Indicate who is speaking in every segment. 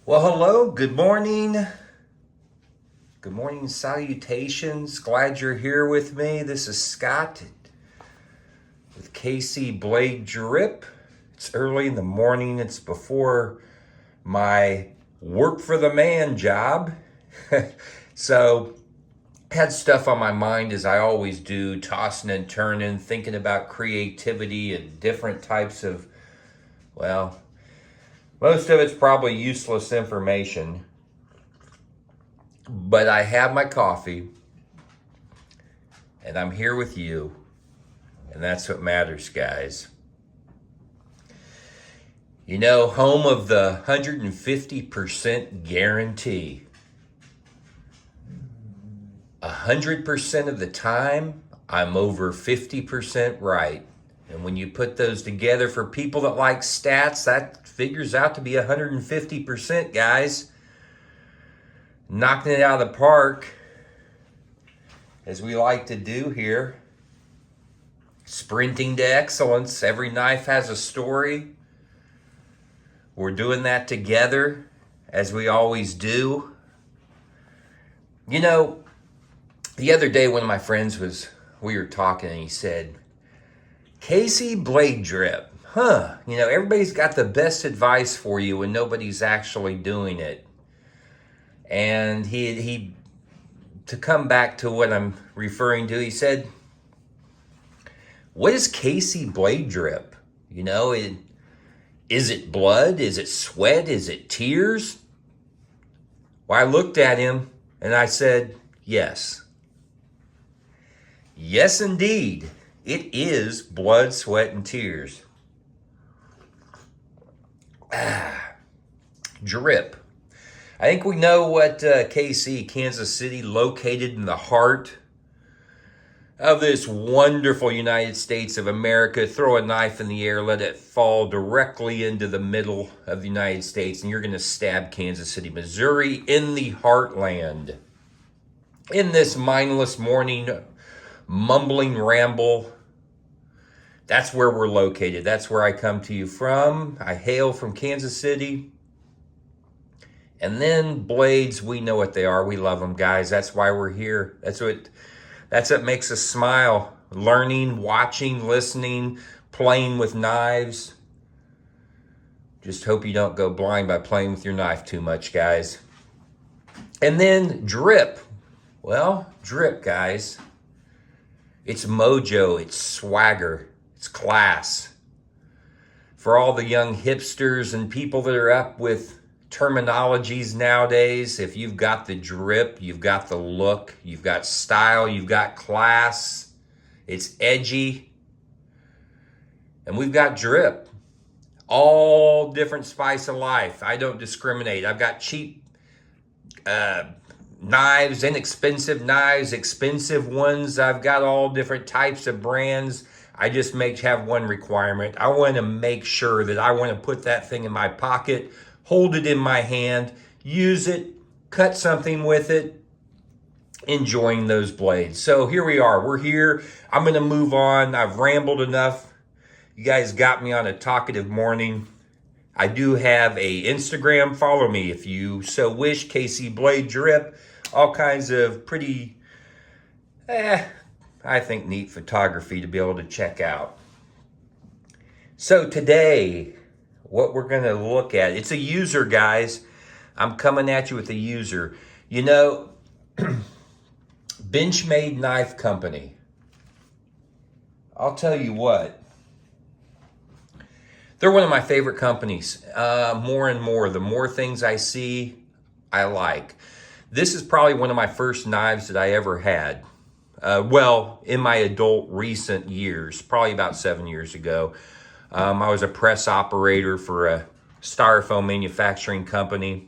Speaker 1: Well, hello, good morning. Good morning, salutations. Glad you're here with me. This is Scott with KC Blade Drip. It's early in the morning. It's before my work for the man job. So, had stuff on my mind as I always do, tossing and turning, thinking about creativity and different types of, well, most of it's probably useless information. But I have my coffee, and I'm here with you, and that's what matters, guys. You know, home of the 150% guarantee. 100% of the time, I'm over 50% right. And when you put those together for people that like stats, that figures out to be 150%, guys. Knocking it out of the park, as we like to do here. Sprinting to excellence. Every knife has a story. We're doing that together, as we always do. You know, the other day one of my friends we were talking and he said, KC Blade Drip, you know, everybody's got the best advice for you when nobody's actually doing it. And he to come back to what I'm referring to, he said, what is KC Blade Drip? You know, is it blood? Is it sweat? Is it tears? Well, I looked at him and I said, yes. Yes, indeed. It is blood, sweat, and tears. Drip. I think we know what KC, Kansas City, located in the heart of this wonderful United States of America. Throw a knife in the air, let it fall directly into the middle of the United States, and you're going to stab Kansas City, Missouri in the heartland. In this mindless morning mumbling ramble, that's where we're located. That's where I come to you from. I hail from Kansas City. And then blades, we know what they are. We love them, guys. That's why we're here. That's what makes us smile. Learning, watching, listening, playing with knives. Just hope you don't go blind by playing with your knife too much, guys. And then drip. Well, drip, guys. It's mojo, it's swagger, it's class. For all the young hipsters and people that are up with terminologies nowadays, if you've got the drip, you've got the look, you've got style, you've got class, it's edgy, and we've got drip. All different spice of life. I don't discriminate. I've got cheap knives, inexpensive knives, expensive ones. I've got all different types of brands. I just have one requirement. I want to make sure that I want to put that thing in my pocket, hold it in my hand, use it, cut something with it, enjoying those blades. So here we are. We're here. I'm going to move on. I've rambled enough. You guys got me on a talkative morning. I do have a Instagram. Follow me if you so wish. KC Blade Drip. All kinds of pretty, I think, neat photography to be able to check out. So today, what we're going to look at, it's a user, guys. I'm coming at you with a user. You know, Benchmade Knife Company. I'll tell you what. They're one of my favorite companies. More and more. The more things I see, I like. This is probably one of my first knives that I ever had. Well, in my adult recent years, probably about 7 years ago. I was a press operator for a styrofoam manufacturing company.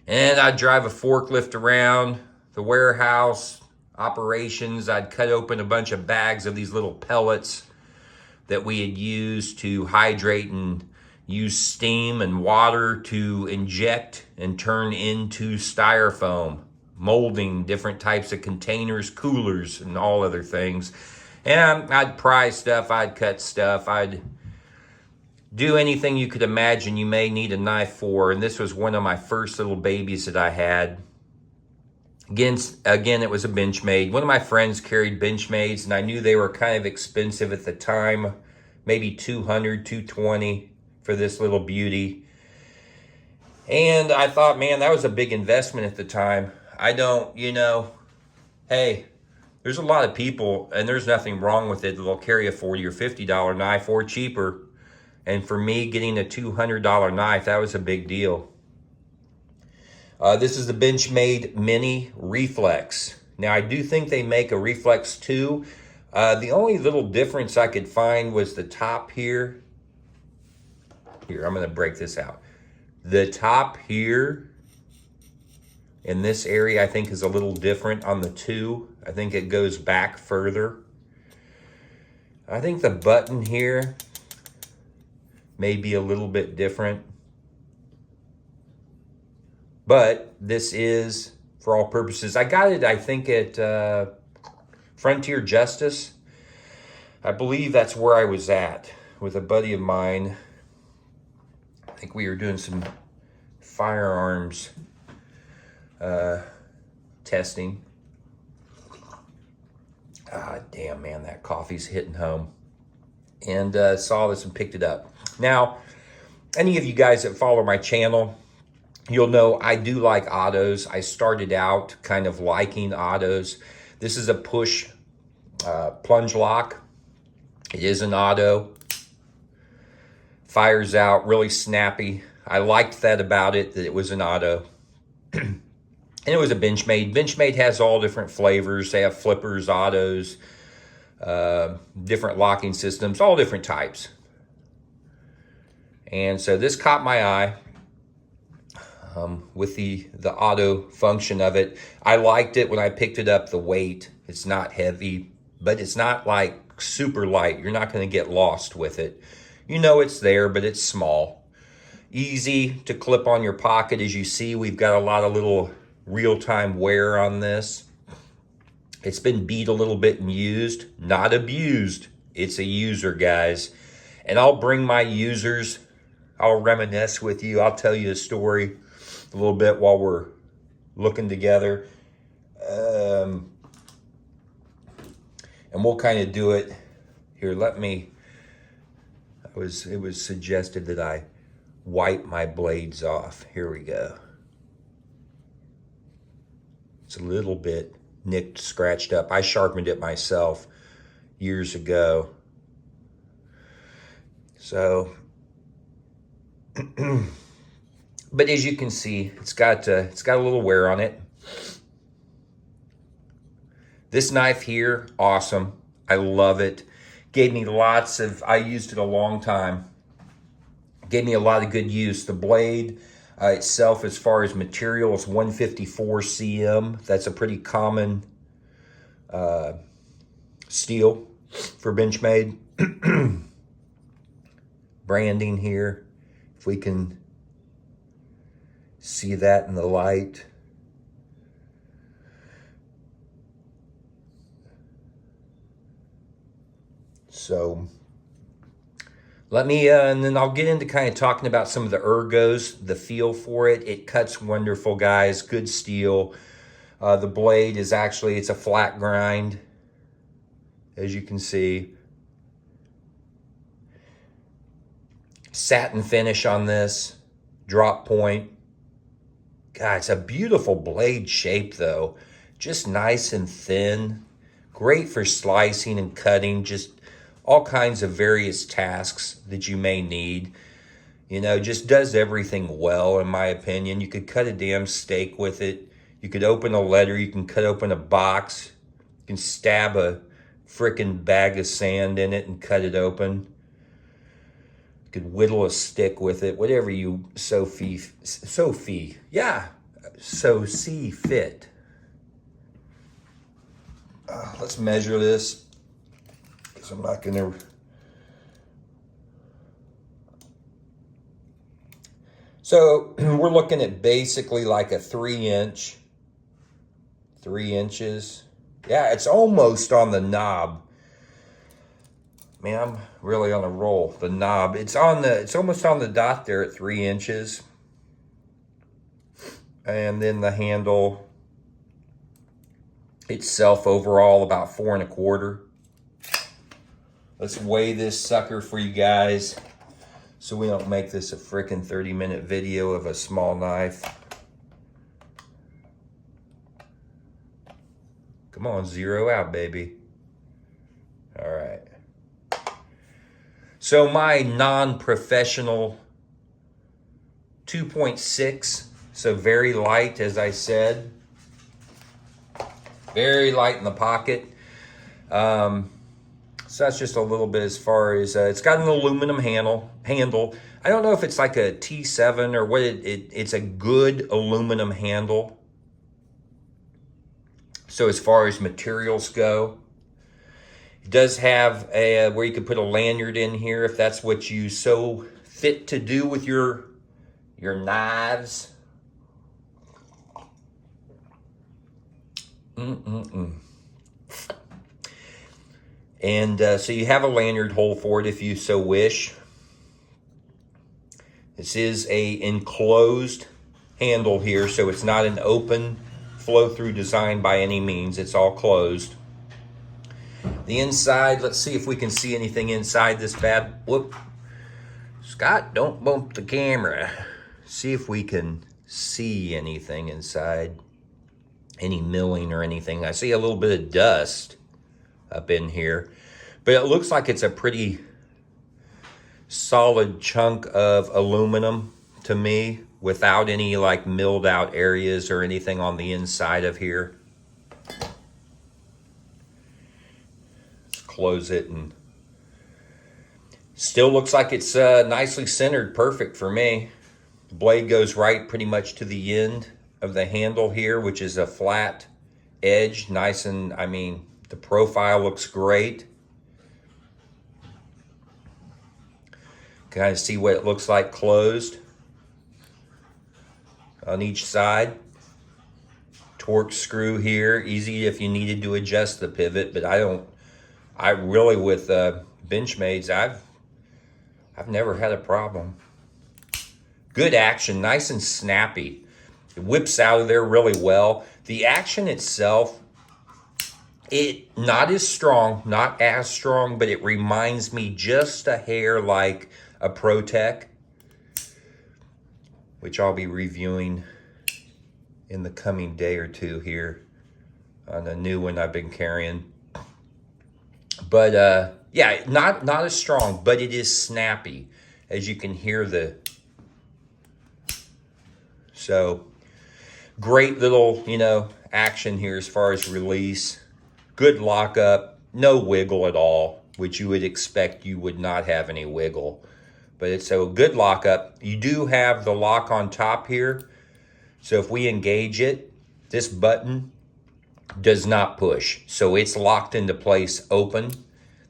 Speaker 1: And I'd drive a forklift around the warehouse operations. I'd cut open a bunch of bags of these little pellets that we had used to hydrate and use steam and water to inject and turn into styrofoam, molding different types of containers, coolers, and all other things. And I'd pry stuff, I'd cut stuff, I'd do anything you could imagine you may need a knife for. And this was one of my first little babies that I had. Again, it was a Benchmade. One of my friends carried Benchmades, and I knew they were kind of expensive at the time, maybe $200, $220 for this little beauty. And I thought, man, that was a big investment at the time. I don't, hey, there's a lot of people, and there's nothing wrong with it, that'll carry a $40 or $50 knife or cheaper. And for me, getting a $200 knife, that was a big deal. This is the Benchmade Mini Reflex. Now, I do think they make a Reflex II. The only little difference I could find was the top here. Here, I'm going to break this out. The top here in this area, I think, is a little different on the 2. I think it goes back further. I think the button here may be a little bit different. But this is, for all purposes, I got it, I think, at Frontier Justice. I believe that's where I was at with a buddy of mine. I think we were doing some firearms testing. Ah, damn, man, that coffee's hitting home. And saw this and picked it up. Now, any of you guys that follow my channel, you'll know I do like autos. I started out kind of liking autos. This is a push plunge lock. It is an auto. Fires out really snappy. I liked that about it, that it was an auto. And it was a Benchmade. Benchmade has all different flavors. They have flippers, autos, different locking systems, all different types. And so this caught my eye. With the auto function of it. I liked it when I picked it up, the weight. It's not heavy, but it's not like super light. You're not going to get lost with it. You know it's there, but it's small. Easy to clip on your pocket. As you see, we've got a lot of little real-time wear on this. It's been beat a little bit and used, not abused. It's a user, guys. And I'll bring my users. I'll reminisce with you. I'll tell you a story a little bit while we're looking together. And we'll kind of do it here. It was suggested that I wipe my blades off. Here we go. It's a little bit nicked, scratched up. I sharpened it myself years ago. So, but as you can see, it's got a little wear on it. This knife here, awesome. I love it. Gave me I used it a long time. Gave me a lot of good use. The blade itself, as far as material, is 154 cm. That's a pretty common steel for Benchmade. Branding here, if we can see that in the light. So let me, and then I'll get into kind of talking about some of the ergos, the feel for it. It cuts wonderful, guys. Good steel. The blade is actually, it's a flat grind, as you can see. Satin finish on this, drop point. God, it's a beautiful blade shape though. Just nice and thin. Great for slicing and cutting, just all kinds of various tasks that you may need. You know, just does everything well, in my opinion. You could cut a damn steak with it. You could open a letter. You can cut open a box. You can stab a frickin' bag of sand in it and cut it open. You could whittle a stick with it. Whatever you so see fit. Let's measure this, because I'm not going to. So we're looking at basically like a 3 inches. Yeah, it's almost on the knob. Man, I'm really on a roll. The knob, it's almost on the dot there at 3 inches. And then the handle itself overall about 4 1/4. Let's weigh this sucker for you guys so we don't make this a frickin' 30-minute video of a small knife. Come on, 0 out, baby. All right. So my non-professional 2.6, so very light, as I said. Very light in the pocket. So that's just a little bit as far as, it's got an aluminum handle. I don't know if it's like a T7 or what, it's a good aluminum handle. So as far as materials go, it does have a where you could put a lanyard in here if that's what you so fit to do with your knives. And so you have a lanyard hole for it if you so wish. This is a enclosed handle here, so it's not an open flow-through design by any means. It's all closed. The inside, let's see if we can see anything inside this bad. Whoop. Scott, don't bump the camera. See if we can see anything inside. Any milling or anything. I see a little bit of dust up in here, but it looks like it's a pretty solid chunk of aluminum to me, without any like milled out areas or anything on the inside of here. Let's close it, and still looks like it's nicely centered, perfect for me. The blade goes right pretty much to the end of the handle here, which is a flat edge, nice, and I mean, the profile looks great. Kind of see what it looks like closed on each side. Torque screw here, easy if you needed to adjust the pivot, but I really with Benchmades, I've never had a problem. Good action, nice and snappy. It whips out of there really well. The action itself, it not as strong, but it reminds me just a hair like a ProTech, which I'll be reviewing in the coming day or two here on a new one I've been carrying. But yeah, not as strong, but it is snappy, as you can hear the. So great little, action here as far as release. Good lockup, no wiggle at all, which you would expect you would not have any wiggle. But it's a good lockup. You do have the lock on top here. So if we engage it, this button does not push. So it's locked into place open.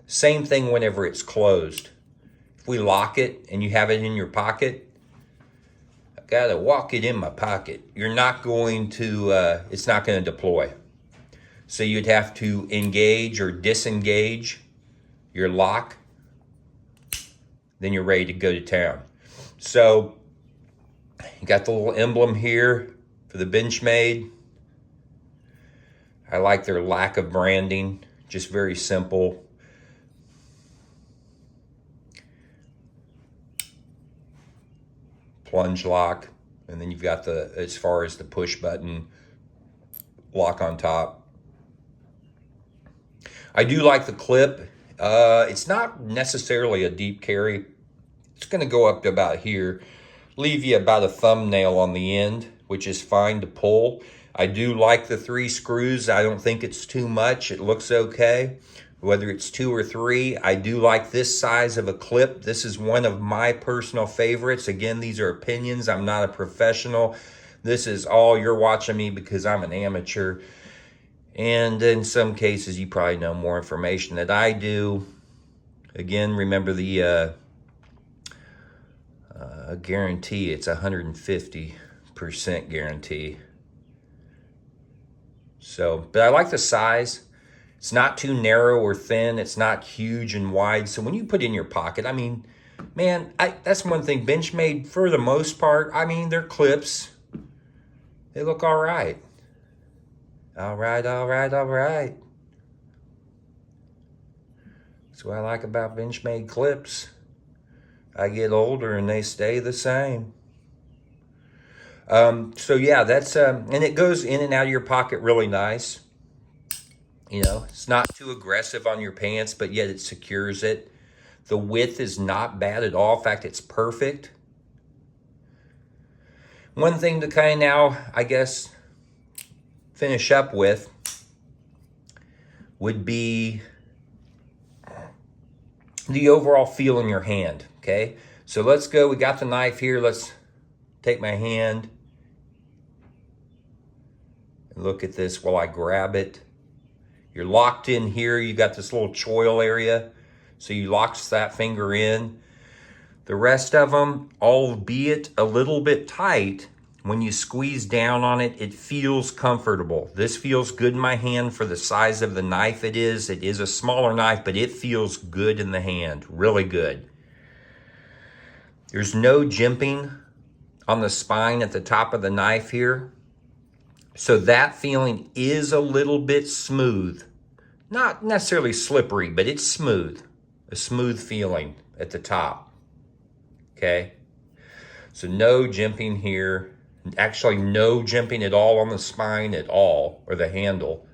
Speaker 1: Same thing whenever it's closed. If we lock it and you have it in your pocket, I gotta walk it in my pocket. You're not going to, it's not gonna deploy. So you'd have to engage or disengage your lock, then you're ready to go to town. So you got the little emblem here for the Benchmade. I like their lack of branding, just very simple. Plunge lock, and then you've got the, as far as the push button, lock on top. I do like the clip. It's not necessarily a deep carry. It's gonna go up to about here, leave you about a thumbnail on the end, which is fine to pull. I do like the 3 screws. I don't think it's too much. It looks okay. Whether it's 2 or 3, I do like this size of a clip. This is one of my personal favorites. Again, these are opinions. I'm not a professional. This is all, you're watching me because I'm an amateur. And in some cases, you probably know more information than I do. Again, remember the guarantee. It's 150% guarantee. So, but I like the size. It's not too narrow or thin. It's not huge and wide. So when you put it in your pocket, I mean, man, that's one thing. Benchmade, for the most part, I mean, they're clips. They look all right. All right, all right, all right. That's what I like about Benchmade clips. I get older and they stay the same. So yeah, that's, and it goes in and out of your pocket really nice. You know, it's not too aggressive on your pants, but yet it secures it. The width is not bad at all. In fact, it's perfect. One thing to kind of now, I guess, finish up with would be the overall feel in your hand, okay? So let's go, we got the knife here. Let's take my hand and look at this while I grab it. You're locked in here. You got this little choil area. So you lock that finger in. The rest of them, albeit a little bit tight, when you squeeze down on it, it feels comfortable. This feels good in my hand for the size of the knife it is. It is a smaller knife, but it feels good in the hand, really good. There's no jimping on the spine at the top of the knife here. So that feeling is a little bit smooth. Not necessarily slippery, but it's smooth. A smooth feeling at the top. Okay? So no jimping here. Actually, no jimping at all on the spine at all, or the handle.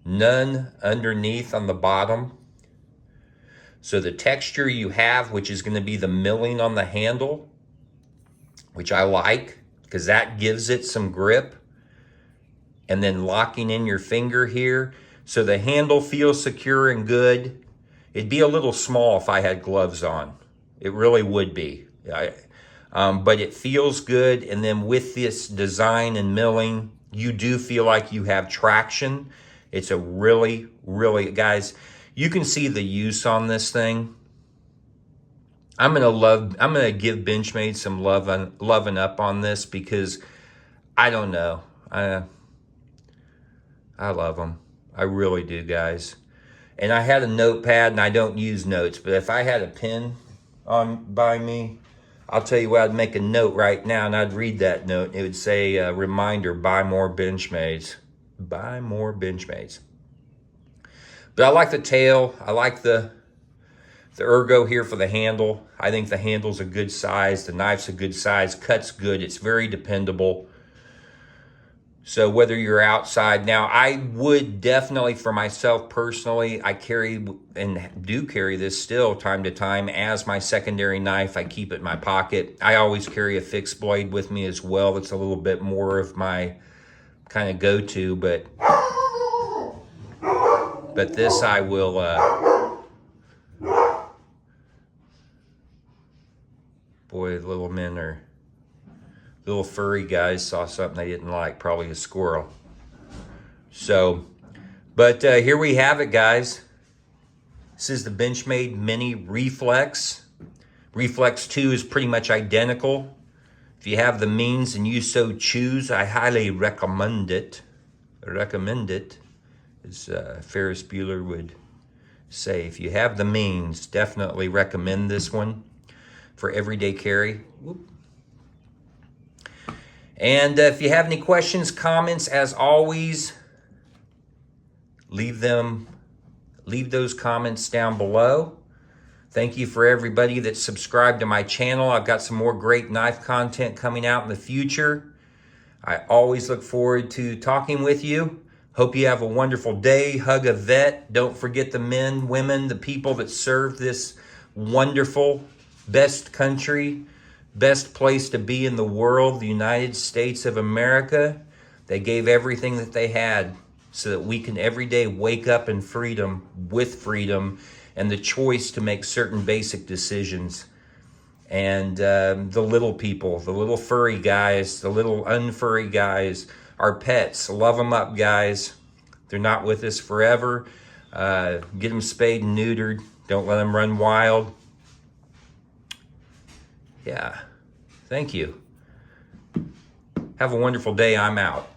Speaker 1: None underneath on the bottom. So the texture you have, which is going to be the milling on the handle, which I like, because that gives it some grip. And then locking in your finger here. So the handle feels secure and good. It'd be a little small if I had gloves on. It really would be. But it feels good. And then with this design and milling, you do feel like you have traction. It's a really, really, guys, you can see the use on this thing. I'm gonna give Benchmade some loving up on this, because I don't know. I love them. I really do, guys. And I had a notepad, and I don't use notes, but if I had a pen by me, I'll tell you what, I'd make a note right now, and I'd read that note. It would say, reminder, buy more Benchmades. Buy more Benchmades. But I like the tail. I like the ergo here for the handle. I think the handle's a good size. The knife's a good size. Cut's good. It's very dependable. So whether you're outside, now I would definitely, for myself personally, I carry and do carry this still time to time as my secondary knife. I keep it in my pocket. I always carry a fixed blade with me as well. That's a little bit more of my kind of go-to, but this I will, boy, little men are, little furry guys saw something they didn't like, probably a squirrel. So, but here we have it, guys. This is the Benchmade Mini Reflex. Reflex 2 is pretty much identical. If you have the means and you so choose, I highly recommend it. As Ferris Bueller would say. If you have the means, definitely recommend this one for everyday carry. Whoop. And if you have any questions, comments, as always, leave those comments down below. Thank you for everybody that's subscribed to my channel. I've got some more great knife content coming out in the future. I always look forward to talking with you. Hope you have a wonderful day. Hug a vet. Don't forget the men, women, the people that serve this wonderful, best country, best place to be in the world, the United States of America. They gave everything that they had so that we can every day wake up in freedom, with freedom, and the choice to make certain basic decisions. And the little people, the little furry guys, the little unfurry guys, our pets, love them up, guys. They're not with us forever. Get them spayed and neutered. Don't let them run wild. Yeah, thank you. Have a wonderful day. I'm out.